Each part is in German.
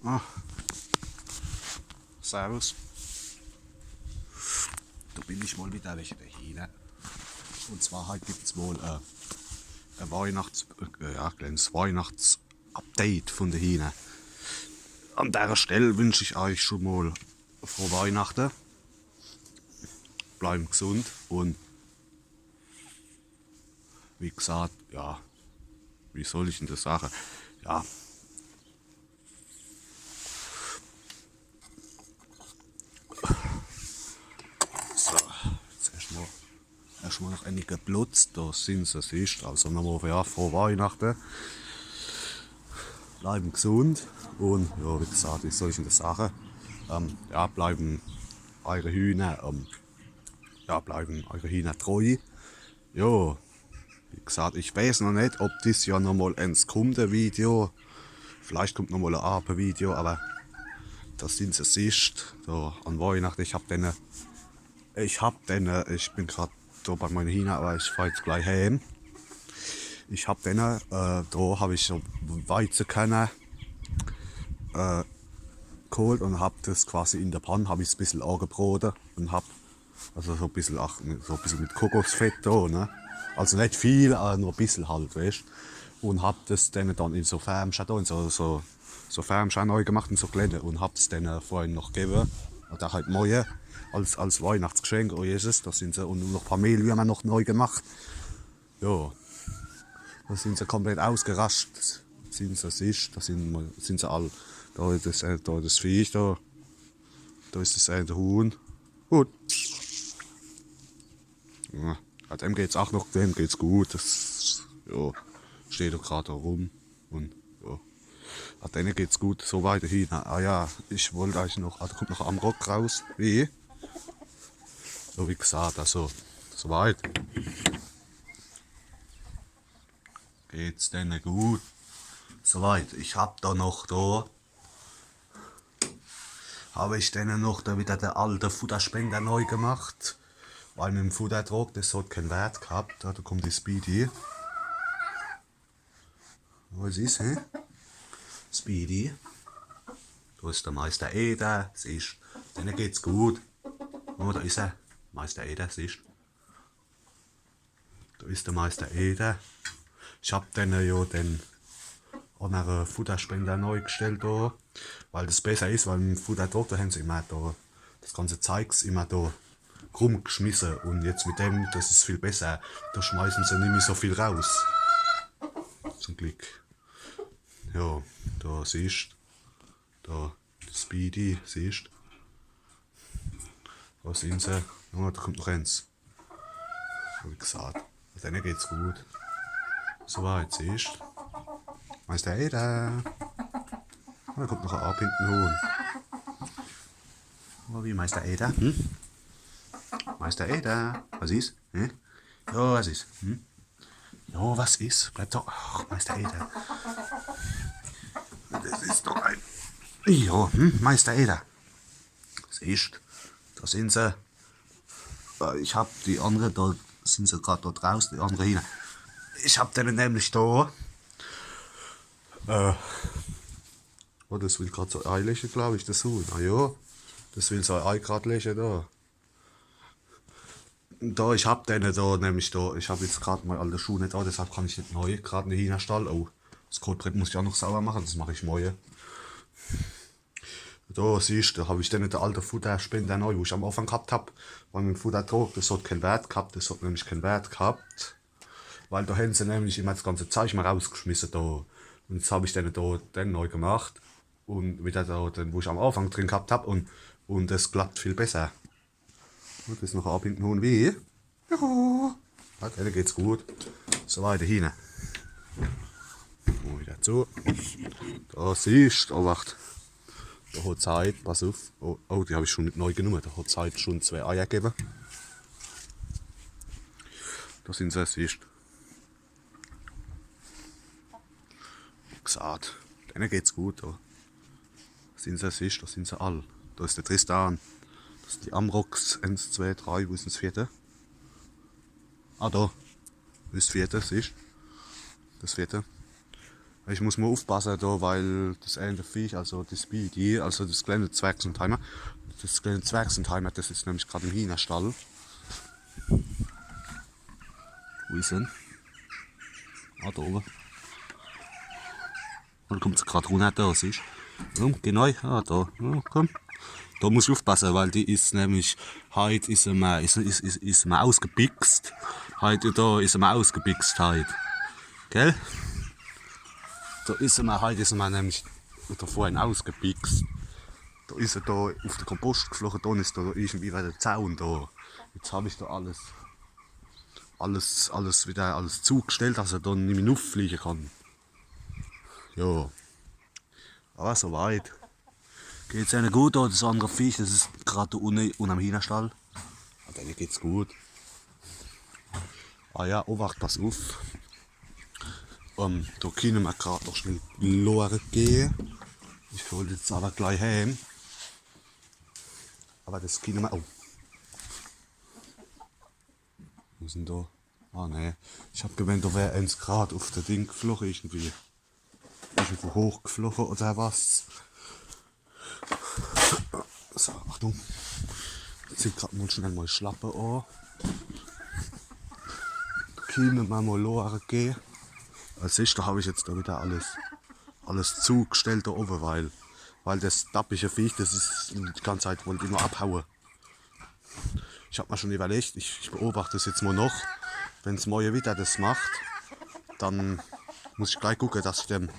Ah, servus. Da bin ich mal wieder welche dahin. Und zwar heute gibt es wohl ein kleines Weihnachts-Update von dahin. An dieser Stelle wünsche ich euch schon mal frohe Weihnachten. Bleiben gesund und wie gesagt, ja, wie soll ich denn das sagen? Ja, so, jetzt erstmal noch einige Blutz, da sind sie siehst. Also nochmal ja, frohe Weihnachten. Bleiben gesund und ja, wie gesagt, wie soll ich denn das sagen? Ja, bleiben eure Hühner, bleiben eure Hühner treu. Ja, wie gesagt, ich weiß noch nicht, ob das ja nochmal ins kommende Video, vielleicht kommt nochmal ein Abendvideo, aber das sind sie sicht, da an Weihnachten, ich bin gerade da bei meinen Hühnern, aber ich fahre jetzt gleich heim. Ich hab da habe ich so Weizenkörner geholt und habe das quasi in der Pfanne, habe ich es ein bisschen angebraten und habe also so ein bisschen mit Kokosfett da, ne? Also nicht viel, aber nur ein bisschen halt, weißt. Und habe das dann in so Färmchen da, so Färmchen neu gemacht und so kleine und habe es dann vorhin noch gegeben oder halt neue als Weihnachtsgeschenk. Oh Jesus, das sind sie und noch ein paar Mehl haben wir noch neu gemacht. Ja, da sind sie komplett ausgerastet. Sind sie siehst, sind sie all. Da das Viech da ist das der Huhn. Gut. Ja, dem geht's auch noch, dem geht's gut. Das ja, steht doch gerade rum. Und ja. Denen geht's gut, so weiterhin. Ah ja, ich wollte eigentlich noch, da kommt noch Amrock raus. Wie? So wie gesagt, also soweit geht's denen gut. Soweit. Ich hab da noch da. Habe ich denen noch da wieder der alte Futterspender neu gemacht. Weil mit dem Futterdruck, das hat keinen Wert gehabt. Da kommt die Speedy. Was ist, hä? Speedy. Da ist der Meister Eder, siehst du. Denen geht's gut. Oh, da ist er. Meister Eder, siehst du. Da ist der Meister Eder. Ich hab denen ja den anderen Futterspender neu gestellt da. Weil das besser ist, weil mit dem Futterdruck, da haben sie immer da das ganze Zeugs immer da rumgeschmissen. Und jetzt mit dem, das ist viel besser. Da schmeißen sie nicht mehr so viel raus. Zum Glück. Ja, da siehst du. Da, Speedy, siehst du. Da sind sie. Oh, da kommt noch eins. Wie gesagt, denen geht's gut. Soweit, siehst du. Meister Eder. Oh, da kommt noch ein Ab hinten Huhn. Oh, wie Meister Eder? Hm? Meister Eder. Was ist? Hm? Ja, was ist? Hm? Ja, was ist? Bleib doch. Ach, Meister Eder. Das ist doch ein. Ja, Meister Eder. Siehst du. Da sind sie. Ich hab die andere, da sind sie gerade da draußen, die andere hin. Ich hab denen nämlich da. Oh, das will gerade so ein Ei legen, glaube ich, das Huhn. Ah ja, das will so ein Ei gerade legen da. Da, ich hab denen da, nämlich da, ich habe jetzt gerade meine alte Schuhe nicht da, deshalb kann ich nicht neu gerade nicht hinstellen. Oh, das Kotbrett muss ich auch noch sauber machen, das mache ich morgen. Da siehst du, da habe ich dann den alten Futterspender neu, wo ich am Anfang gehabt habe, weil mit dem Futterdruck, das hat keinen Wert gehabt, das hat nämlich keinen Wert gehabt, weil da haben sie nämlich immer das ganze Zeug mal rausgeschmissen da. Und jetzt habe ich dann neu gemacht und wieder da, den, wo ich am Anfang drin gehabt habe und das klappt viel besser. Und das ist noch ab hinten Huhn wie. Ja, denen geht's gut. So weiter hin. Und wieder zu. Da siehst du, oh, wacht. Da hat Zeit, pass auf. Oh, oh, die habe ich schon mit neu genommen. Da hat Zeit schon 2 Eier gegeben. Da sind sie, siehst du. Wie gesagt, denen geht's gut. Da sind sie, siehst du, da sind sie alle. Da ist der Tristan. Das ist die Amrox 1, 2, 3. Wo ist denn das vierte? Ah, da. Das ist das vierte, siehst du. Das vierte. Ich muss mal aufpassen da, weil das eine Viech, also das Speedy, also das kleine Zwergsundheimer, das ist nämlich gerade im Hühnerstall. Wo ist denn? Ah, da oben. Dann kommt sie gerade runter, da siehst du. Ja, genau, ah, da. Ja, komm. Da muss ich aufpassen, weil die ist nämlich, heute ist sie mal ausgebixt. Heute da ist sie mal ausgebixt, heute. Gell? Heute ist sie nämlich oder vorhin ausgebixt. Da ist sie da auf den Kompost geflogen, da ist da irgendwie wieder der Zaun da. Jetzt habe ich da alles wieder alles zugestellt, dass er dann nicht mehr auffliegen kann. Ja, aber soweit. Geht's ihnen gut, oder das andere Viech, das ist gerade unten am Hühnerstall. Ja, denen geht's gut. Ah ja, Obacht, pass auf. Da können wir gerade noch schnell Lore gehen. Ich hole jetzt aber gleich heim. Aber das können wir auch. Wo sind da? Ah ne, ich hab gemeint, da wäre 1 Grad auf der Ding geflogen irgendwie. Irgendwo hochgeflogen oder was. So, Achtung. Jetzt zieht gerade mal schnell mal Schlappe an. Können wir mal Lore gehen. Als ist, da habe ich jetzt da wieder alles zugestellt da oben, weil das dappige Viech, das ist die ganze Zeit wollte immer abhauen. Ich habe mir schon überlegt, ich beobachte das jetzt mal noch. Wenn es morgen wieder das macht, dann muss ich gleich gucken, dass ich dem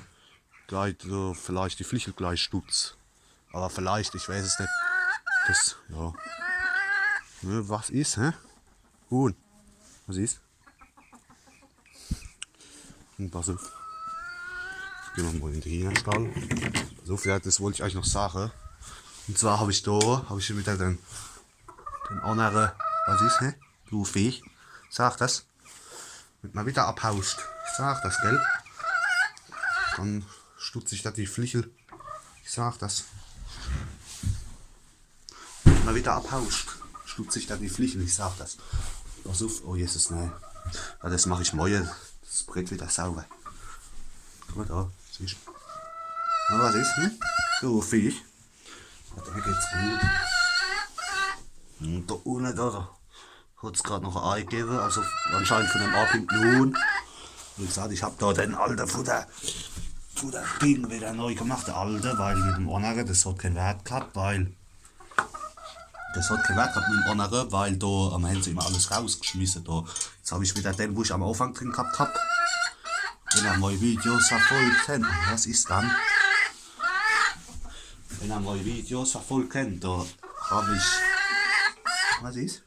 gleich vielleicht die Flichel gleich stutz. Aber vielleicht, ich weiß es nicht. Das, ja. Was ist, hä? Huhn. Was ist? Pass auf. Gehen wir mal in den Hühnerstall. So viel, das wollte ich eigentlich noch sagen. Und zwar habe ich wieder den anderen, was ist, hä? Du Viech. Sag das. Wenn man wieder abhaust. Ich sag das, gell? Dann stutze ich da die Flichel. Ich sag das. Wenn man wieder abhaust, stutze ich da die Flichel. Ich sag das. Pass auf. Oh Jesus, nein. Ja, das mache ich morgen. Das Brett wieder sauber. Guck mal da. Siehst du? Na, was ist, hm? Du Viech. Ja, da geht's gut. Und da unten da hat es gerade noch ein Ei gegeben, also anscheinend von dem abhängenden Huhn. Wie gesagt, ich habe da den alten Futterding wieder neu gemacht, der alte, weil mit dem anderen, das hat keinen Wert gehabt, weil mit dem anderen, weil da haben sie immer alles rausgeschmissen. Da. Jetzt habe ich wieder den, wo ich am Anfang drin gehabt habe. Wenn ihr meine Videos verfolgt habt, was ist dann? Wenn ihr meine Videos verfolgt habt, da habe ich. Was ist?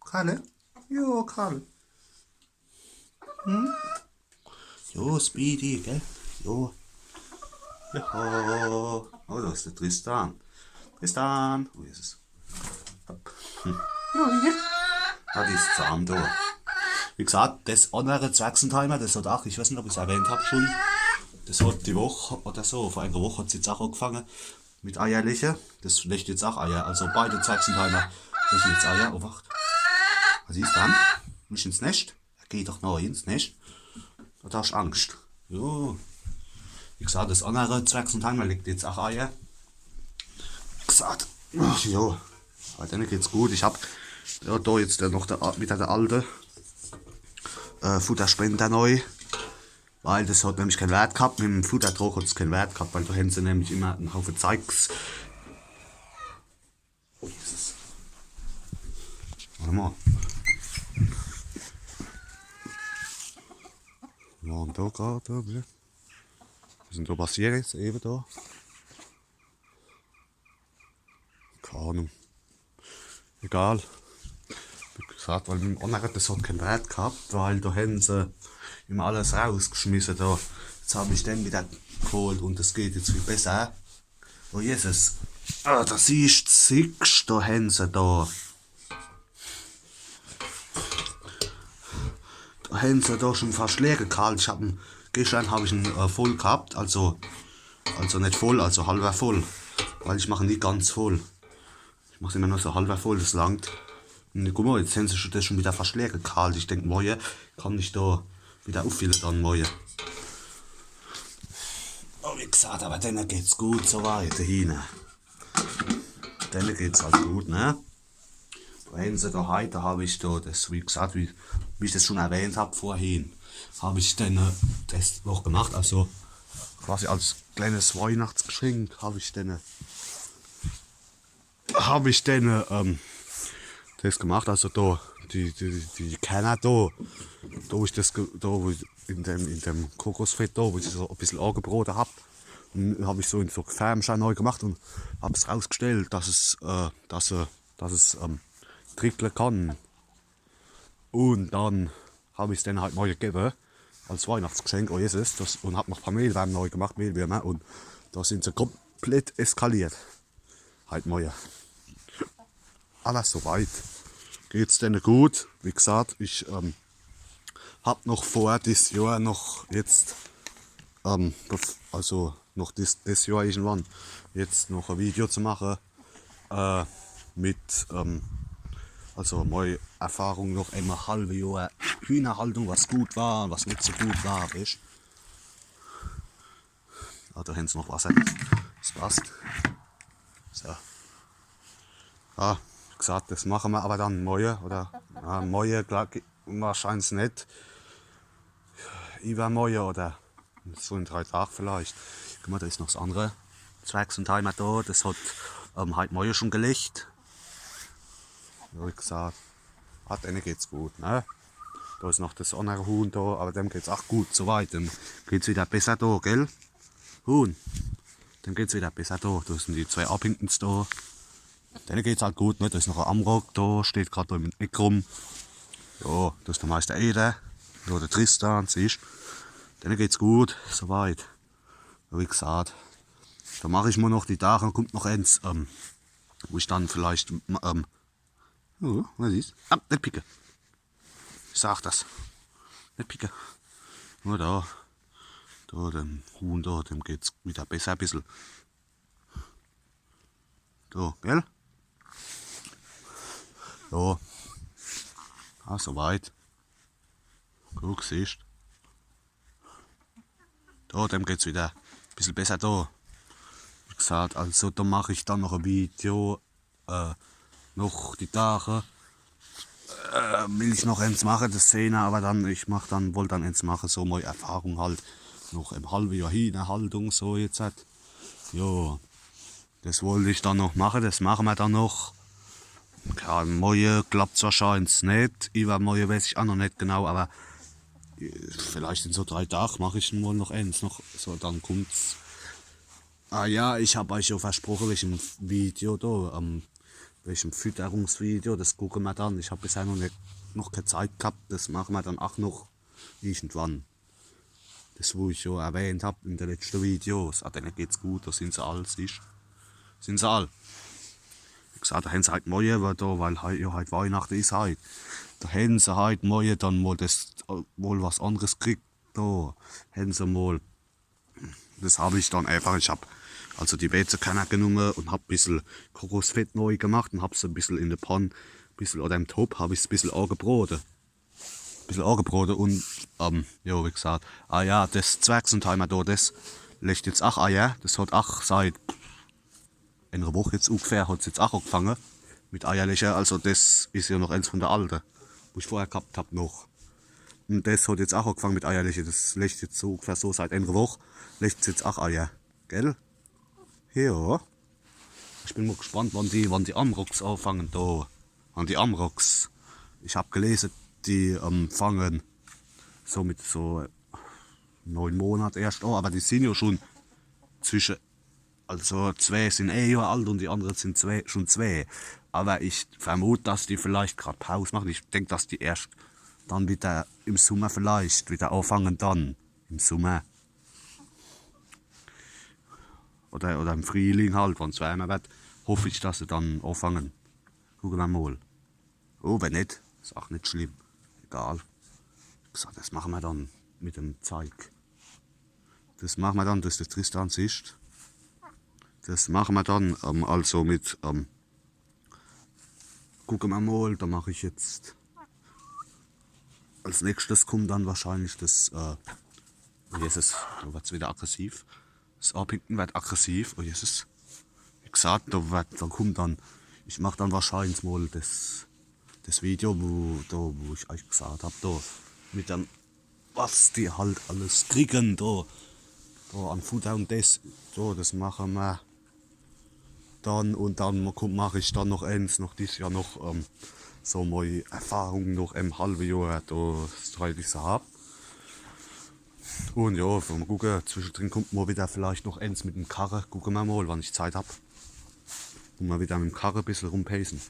Kalle? Jo, Kalle. Hm? Jo, Speedy, gell? Jo. Ja. Oh, da ist der Tristan. Tristan. Wo ist es? Hm. Ja, die ist zahm da. Wie gesagt, das andere Zwergsundheimer, das hat auch, ich weiß nicht, ob ich es erwähnt habe schon, das hat die Woche oder so, vor einer Woche hat es jetzt auch angefangen mit Eierliche. Das legt jetzt auch Eier, also beide Zwergsundheimer legen jetzt Eier. Oh, wacht. Was ist dann? Nicht ins Nest? Er geht doch noch ins Nest. Da hast du Angst. Jo. Wie gesagt, das andere Zwergsundheimer legt jetzt auch Eier. Wie gesagt, jo. Bei denen geht's gut. Ich habe da jetzt noch wieder der alte Futterspender neu. Weil das hat nämlich keinen Wert gehabt. Mit dem Futterdruck hat es keinen Wert gehabt, weil da haben sie nämlich immer einen Haufen Zeugs. Oh Jesus. Warte mal. Ja, und da gerade. Was sind da passiert jetzt eben da? Keine Ahnung. Egal. Wie gesagt, weil mit dem anderen das hat keinen Wert gehabt, weil da haben sie immer alles rausgeschmissen. Da. Jetzt habe ich den wieder geholt und es geht jetzt viel besser. Oh Jesus. Ah, da siehst du, da haben sie da. Da haben sie da schon fast leer gekalt. Gestern habe ich ihn voll gehabt, also nicht voll, also halber voll. Weil ich mache nicht ganz voll. Ich mache immer nur so halber voll, das langt. Und guck mal, jetzt haben sie das schon wieder fast leer gekalt. Ich denke, morgen kann ich da wieder auffüllen dann morgen. wie gesagt, aber denen geht's gut soweit dahin. Denen geht's halt gut, ne? Da haben sie da heute, habe ich da das, wie gesagt, wie ich das schon erwähnt habe vorhin, habe ich dann das noch gemacht, also quasi als kleines Weihnachtsgeschenk habe ich dann das gemacht, also da die Kenner da ich das da wo ich in dem Kokosfett da, wo ich so ein bisschen angebraten habe, habe ich so in so Gefärmschein neu gemacht und habe es rausgestellt, dass es trickeln kann. Und dann habe ich es dann halt neu gegeben als Weihnachtsgeschenk, oh Jesus, und habe noch ein paar Mehlwürmer neu gemacht, Mehlwürmer, und da sind sie komplett eskaliert. Halt neu. Alles soweit. Geht's denen gut? Wie gesagt, ich habe noch vor, dieses Jahr noch jetzt, also noch das Jahr irgendwann, jetzt noch ein Video zu machen mit, also meine Erfahrung noch einmal halbe Jahr Hühnerhaltung, was gut war und was nicht so gut war, weißt. Ah, da haben sie noch Wasser. Das passt. So. Ja, wie gesagt, das machen wir aber dann morgen, oder morgen wahrscheinlich nicht. Übermorgen oder so in 3 Tagen vielleicht. Guck mal, da ist noch das andere Zwergs und Heimat da. Das hat heute morgen schon gelegt. Ja, wie gesagt, denen geht's gut. Ne? Da ist noch das andere Huhn da, aber dem geht's auch gut soweit. Dem geht's wieder besser da, gell? Huhn, dem geht's wieder besser da. Da sind die 2 Abhintens da. Denen geht's halt gut, ne? Da ist noch ein Amrock da, steht gerade da im Eck rum. Ja, das ist der Meister Eder. Ja, der Tristan, siehst du. Denen geht's gut, soweit. Ja, wie gesagt, da mache ich mir noch die Tage, kommt noch eins, wo ich dann vielleicht, ja, was ist? Nicht picken. Ich sag das. Nicht picken. Nur da, dem Huhn da, dem geht's wieder besser ein bisschen. Da, gell? Ja. Soweit. Guck, siehst du. Da, dem geht's wieder ein bisschen besser da. Wie gesagt, also da mache ich dann noch ein Video, noch die Tage. Will ich noch eins machen, das Szene, aber dann, wollte dann eins machen, so meine Erfahrung halt. Noch im halben Jahr hin, eine Haltung, so jetzt halt. Ja, das wollte ich dann noch machen, das machen wir dann noch. Ja, morgen klappt es wahrscheinlich nicht, übermorgen weiß ich auch noch nicht genau, aber vielleicht in so 3 Tagen mache ich wohl noch eins, noch so, dann kommt's. Ja, ich habe euch ja versprochen, welchem Video da, welchem Fütterungsvideo, das gucken wir dann. Ich habe bisher noch keine Zeit gehabt, das machen wir dann auch noch irgendwann. Das, wo ich ja erwähnt habe in den letzten Videos. Denen geht's gut, da sind sie alle, siehst. Sind sie alle. Wie gesagt, da haben sie heute morgen, weil heute Weihnachten ist heute. Da haben sie heute morgen dann mal was anderes gekriegt. Da haben sie mal, das habe ich dann einfach, ich habe also die Weizenkanne genommen und habe ein bisschen Kokosfett neu gemacht und habe es ein bisschen in der Pfanne, oder im Topf, habe ich es ein bisschen angebraten. Und, ja, wie gesagt, ja, das Zwergsentheimer da, das legt jetzt auch Eier. Das hat auch seit einer Woche jetzt ungefähr, hat es jetzt auch angefangen mit Eierlöcher. Also das ist ja noch eins von der alten, wo ich vorher gehabt habe noch. Und das hat jetzt auch angefangen mit Eierlöcher. Das legt jetzt so ungefähr so seit einer Woche, legt es jetzt auch Eier. Gell? Ja. Ich bin mal gespannt, wann die Amrocks anfangen da. An die Amrocks. Ich habe gelesen, die fangen so mit so 9 Monaten erst an, aber die sind ja schon zwischen, also 2 sind Jahre alt und die anderen sind schon 2. Aber ich vermute, dass die vielleicht gerade Pause machen. Ich denke, dass die erst dann wieder im Sommer vielleicht wieder anfangen dann. Im Sommer. Oder im Frühling halt, wenn es wärmer wird, hoffe ich, dass sie dann anfangen. Gucken wir mal. Oh, wenn nicht, ist auch nicht schlimm. Egal. Das machen wir dann mit dem Zeug. Das machen wir dann, dass der Tristan ist. Das machen wir dann, also mit, gucken wir mal, da mache ich jetzt, als nächstes kommt dann wahrscheinlich das, Jesus, da wird es wieder aggressiv. Das Abhinken wird aggressiv. Oh Jesus. Wie gesagt, da kommt dann, ich mache dann wahrscheinlich mal das Video, wo ich euch gesagt habe, da mit dem, was die halt alles kriegen, da an Futter und das machen wir dann und dann mache ich dann noch eins, noch dieses Jahr noch so meine Erfahrung noch im halben Jahr, da ich so habe. Und ja, mal gucken, zwischendrin kommt mal wieder vielleicht noch eins mit dem Karre, gucken wir mal, wann ich Zeit habe. Und mal wieder mit dem Karre ein bisschen rumpacen.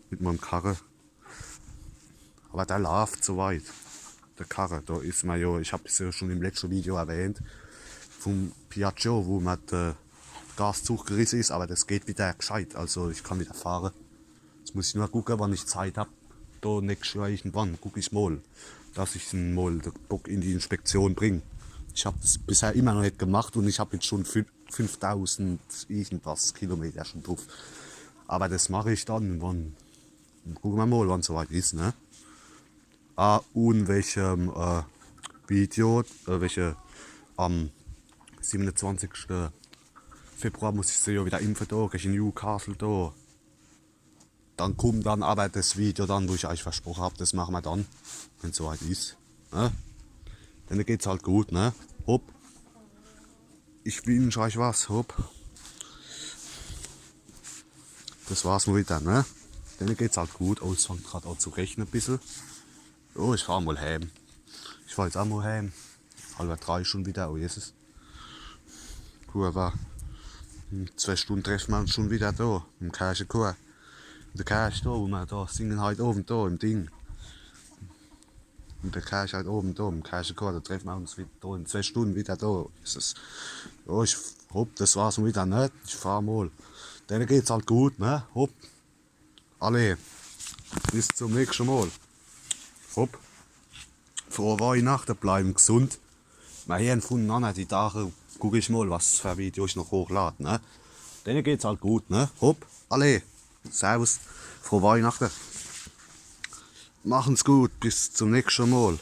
Mit meinem Karre. Aber der läuft soweit. Der Karre, da ist man ja, ich habe es ja schon im letzten Video erwähnt, vom Piaggio, wo man der Gaszug gerissen ist, aber das geht wieder gescheit, also ich kann wieder fahren. Jetzt muss ich nur gucken, wann ich Zeit habe. Da nächstes Jahr irgendwann gucke ich mal, dass ich mal den Bock in die Inspektion bringe. Ich habe das bisher immer noch nicht gemacht und ich habe jetzt schon 5000 irgendwas Kilometer schon drauf. Aber das mache ich dann, wann, gucken wir mal, wann es soweit ist, ne? Und welchem Video, welche am 27. Februar muss ich sie ja wieder impfen da, gegen Newcastle da. Dann kommt dann aber das Video dann, wo ich euch versprochen habe, das machen wir dann, wenn es soweit ist. Ne? Dann geht's halt gut, ne? Hopp. Ich wünsche euch was, hopp. Das war's mal wieder, ne? Dann geht's halt gut. Oh, es fängt gerade an zu regnen ein bisschen. Oh, ich fahr mal heim. Ich fahr jetzt auch mal heim. 2:30 schon wieder, oh Jesus. Gut, aber in 2 Stunden treffen wir uns schon wieder da, im Kirchenchor. In der Kirche da, wo wir da singen halt oben da im Ding. In der Kirche halt oben da, im Kirchenchor, da treffen wir uns wieder da in 2 Stunden wieder da. Jesus. Ja, ich hopp, das war's mal wieder, ne? Ich fahr mal. Denen geht's halt gut, ne? Hopp. Alle. Bis zum nächsten Mal. Hopp. Frohe Weihnachten, bleiben gesund. Wir hören voneinander die Tage. Guck ich mal, was für Video ich noch hochlade, ne? Denen geht's halt gut, ne? Hopp. Alle. Servus. Frohe Weihnachten. Machen's gut. Bis zum nächsten Mal.